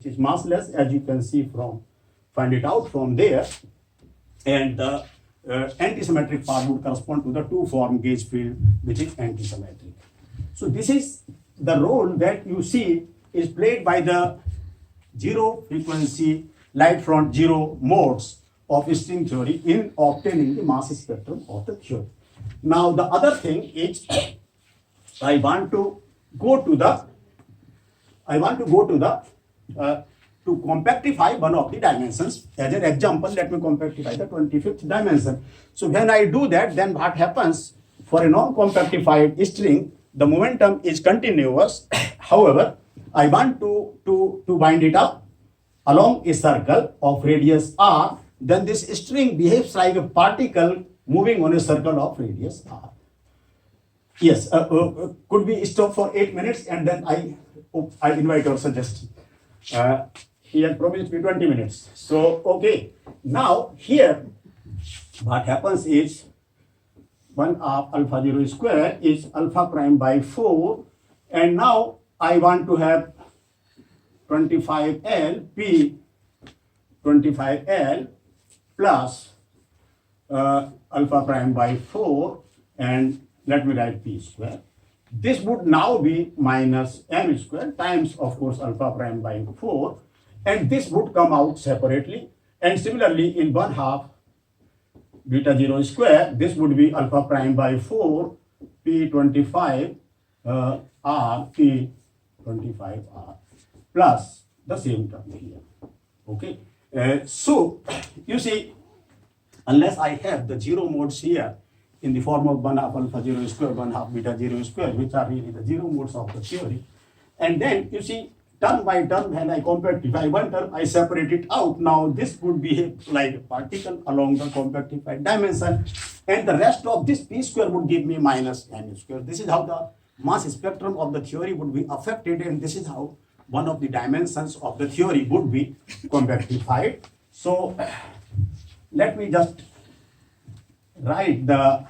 is massless, as you can see from, find it out from there. And the antisymmetric part would correspond to the two-form gauge field, which is antisymmetric. So this is the role that you see is played by the zero frequency light front zero modes of string theory in obtaining the mass spectrum of the theory. Now the other thing is I want to go to the to compactify one of the dimensions. As an example, let me compactify the 25th dimension. So when I do that, then what happens for a non-compactified string, the momentum is continuous. However, I want to wind it up along a circle of radius r, then this string behaves like a particle moving on a circle of radius r. Yes, could we stop for 8 minutes and then I invite your suggestion. He had promised me 20 minutes. So, okay. Now, here, what happens is 1 of alpha 0 square is alpha prime by 4. And now, I want to have 25L P 25L plus alpha prime by 4, and let me write P square. This would now be minus M square times, of course, alpha prime by 4, and this would come out separately. And similarly, in 1/2 beta 0 square, this would be alpha prime by 4 P25 R P25 R plus the same term here. Okay. So, you see, unless I have the zero modes here in the form of 1/2 alpha 0 square, 1/2 beta 0 square, which are really the zero modes of the theory. And then you see, term by term, when I compactify one term, I separate it out. Now this would behave like a particle along the compactified dimension, and the rest of this P square would give me minus M square. This is how the mass spectrum of the theory would be affected, and this is how one of the dimensions of the theory would be compactified. So let me just write the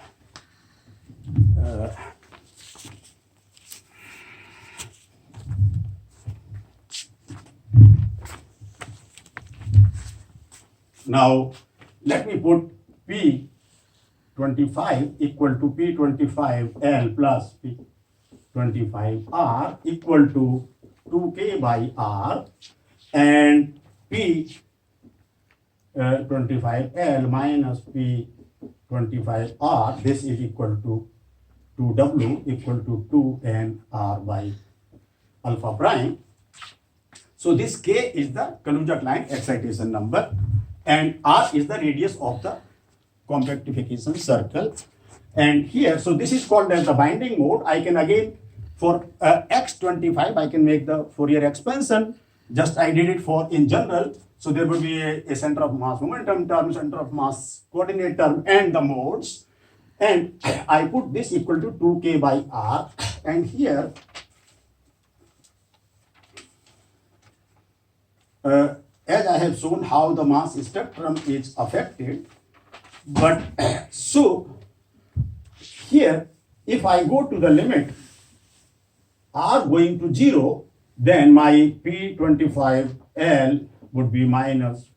now let me put P25 equal to P25L plus P25R equal to 2K by R, and P25L minus P25R, this is equal to 2W equal to 2NR by alpha prime. So this K is the Kaluza Klein excitation number, and R is the radius of the compactification circle. And here, so this is called as the binding mode. I can again, for X25, I can make the Fourier expansion. Just I did it for in general. So there would be a center of mass momentum term, center of mass coordinate term, and the modes. And I put this equal to 2K by R. And here, as I have shown how the mass spectrum is affected, but so here, if I go to the limit R going to 0, then my P25L would be minus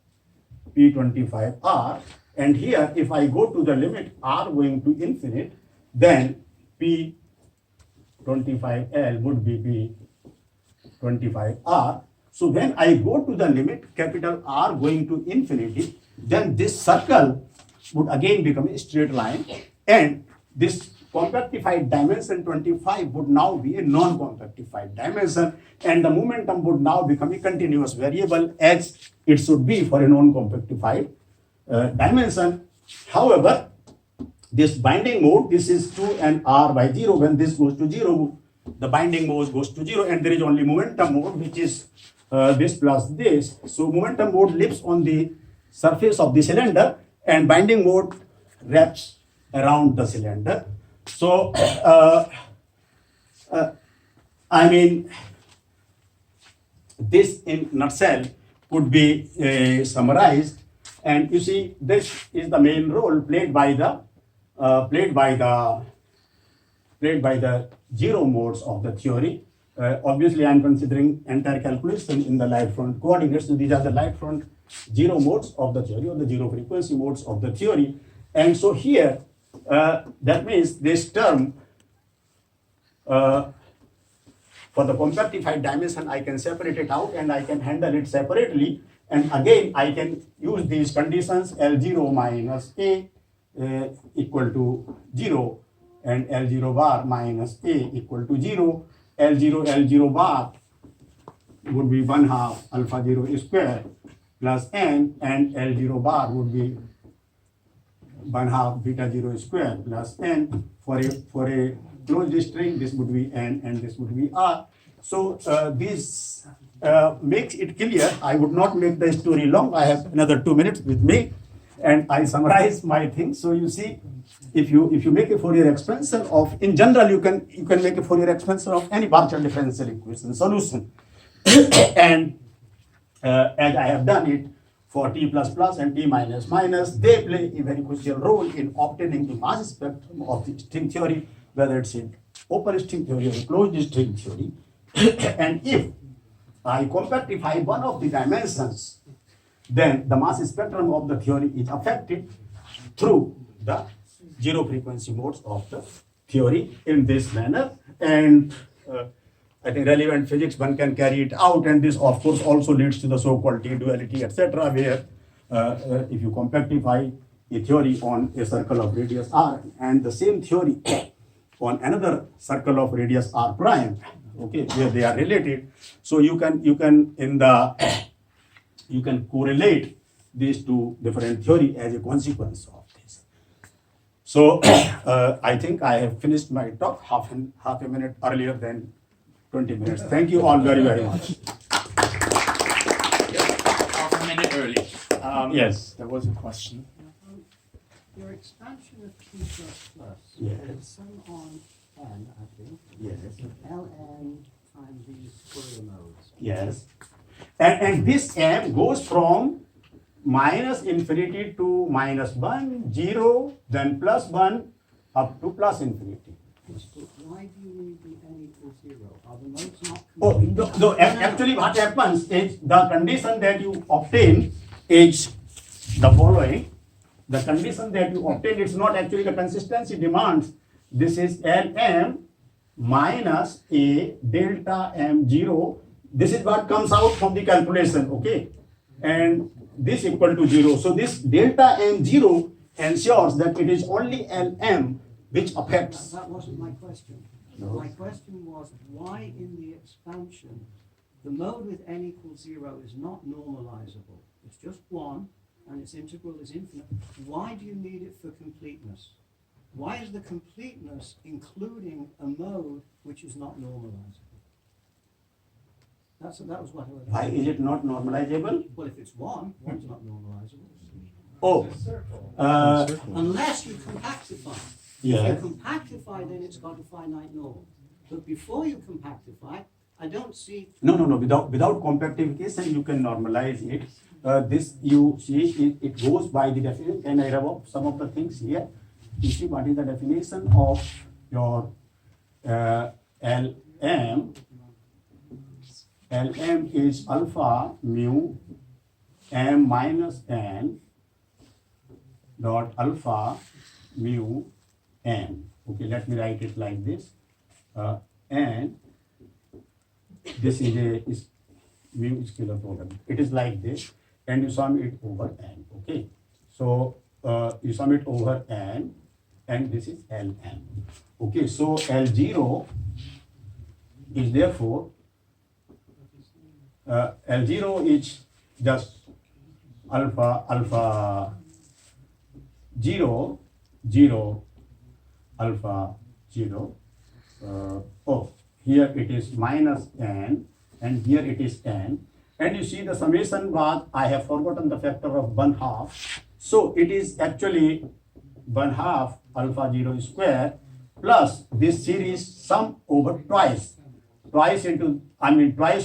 P25R. And here, if I go to the limit R going to infinite, then P25L would be P25R. So when I go to the limit capital R going to infinity, then this circle would again become a straight line, and this compactified dimension 25 would now be a non-compactified dimension, and the momentum would now become a continuous variable as it should be for a non-compactified dimension. However, this binding mode, this is 2 and R by 0. When this goes to 0, the binding mode goes to 0, and there is only momentum mode, which is this plus this. So momentum mode lives on the surface of the cylinder, and binding mode wraps around the cylinder. So, I mean, this in nutshell could be summarized, and you see, this is the main role played by the zero modes of the theory. Obviously, I'm considering entire calculation in the light front coordinates. So these are the light front zero modes of the theory, or the zero frequency modes of the theory. And so here, that means this term, for the compactified dimension, I can separate it out and I can handle it separately. And again, I can use these conditions L0 minus A equal to 0 and L0 bar minus A equal to 0. L0 bar would be 1/2 alpha 0 square plus n, and L0 bar would be 1/2 beta 0 square plus n. For a closed string, this would be n and this would be r. So this makes it clear. I would not make the story long. I have another 2 minutes with me, and I summarize my things. So you see, if you make a Fourier expansion of, in general, you can make a Fourier expansion of any partial differential equation solution, and as I have done it for t plus plus and t minus minus, they play a very crucial role in obtaining the mass spectrum of the string theory, whether it's in open string theory or closed string theory. And if I compactify one of the dimensions, then the mass spectrum of the theory is affected through the zero frequency modes of the theory in this manner. And I think relevant physics, one can carry it out, and this of course also leads to the so-called T-duality, etc., where if you compactify a theory on a circle of radius r and the same theory on another circle of radius r prime, okay, where they are related, so you can correlate these two different theory as a consequence of this. So I think I have finished my talk half a minute earlier than 20 minutes. Thank you all very, very much. Half a minute early. Yes. There was a question. Your expansion of T plus plus Yes. is sum on n, I think. Yes. Ln times these Fourier modes. Yes. And this m goes from minus infinity to minus 1, 0, then plus 1, up to plus infinity. But why do you need the n equals 0? Are the modes not Oh, complete? no, actually what happens is the condition that you obtain is the following. The condition that you obtain, it's not actually the consistency demands. This is Lm minus a delta m0. This is what comes out from the calculation, okay? And this equal to 0. So this delta m0 ensures that it is only Lm which affects. That wasn't my question. No. My question was why in the expansion the mode with n equals 0 is not normalizable. It's just 1 and its integral is infinite. Why do you need it for completeness? Why is the completeness including a mode which is not normalizable? That was what I was. Why is it not normalizable? Well, if it's 1, 1's not normalizable. Oh, Unless you compactify. yeah. If you compactify, then it's got a finite norm. But before you compactify, I don't see. No. Without compactification, you can normalize it. This you see, it goes by the definition. Can I rub up some of the things here? You see what is the definition of your Lm. Lm is alpha mu m minus n dot alpha mu n. Okay, let me write it like this. And this is mu scalar product. It is like this, and you sum it over n. Okay, so you sum it over n, and this is Ln. Okay, so L0 is therefore L0 is just alpha 0 0 alpha 0. Here it is minus n, and here it is n. And you see the summation was, I have forgotten the factor of 1/2. So it is actually 1/2 alpha 0 square plus this series sum over twice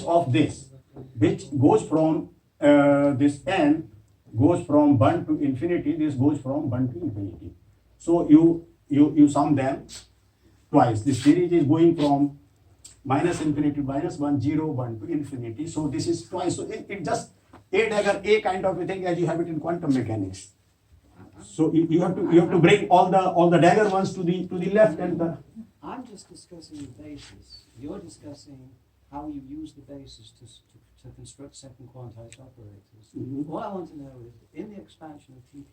of this, which goes from this n goes from 1 to infinity, this goes from 1 to infinity. So you sum them twice. This series is going from minus infinity, minus 1, 0, 1 to infinity. So this is twice. So it just a dagger, a kind of a thing as you have it in quantum mechanics. So you have to bring all the dagger ones to the left and the. I'm just discussing the basis. You're discussing how you use the basis to construct second quantized operators. Mhm. What I want to know is, in the expansion of T++,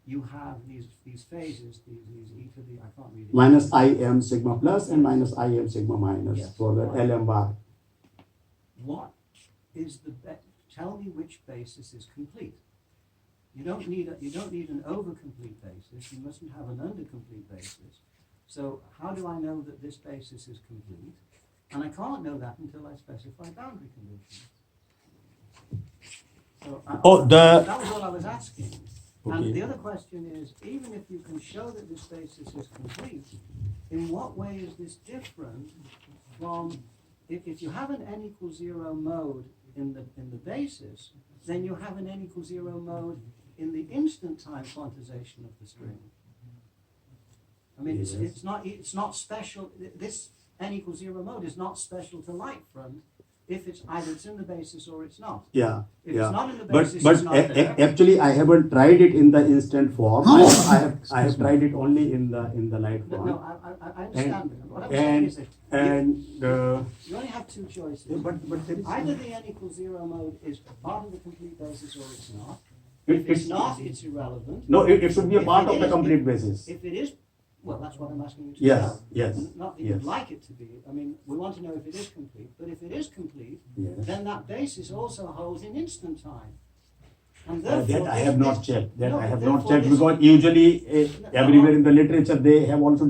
you have these phases, these e to the, I can't read it. Minus im sigma plus and minus im sigma minus Yes. for the LM bar. What is tell me which basis is complete. You don't need an overcomplete basis. You mustn't have an undercomplete basis. So how do I know that this basis is complete? And I can't know that until I specify boundary conditions. So that was all I was asking. Okay. And the other question is, even if you can show that this basis is complete, in what way is this different from if you have an n equals 0 mode in the basis, then you have an n equals 0 mode in the instant time quantization of the string. I mean, Yes. it's not special. This n equals 0 mode is not special to light front if it's either it's in the basis or it's not. Yeah, If yeah. it's not in the But basis, it's not there. actually, I haven't tried it in the instant form. I have tried it only in the light No, form. no, I understand. What I'm saying is that you only have two choices. but there is Either the n equals 0 mode is part of the complete basis or it's not. It- If it's it's- not, it's irrelevant. no. It should be a If part it of the is- complete basis. If it is, well, that's what I'm asking you to Yes, know. yes, Not that yes. you'd like it to be. I mean, we want to know if it is complete. But if it is complete, Yes. then that basis also holds in instant time. And That therefore, I if have not this- checked. That no, I have therefore not checked this- because usually everywhere in the literature they have also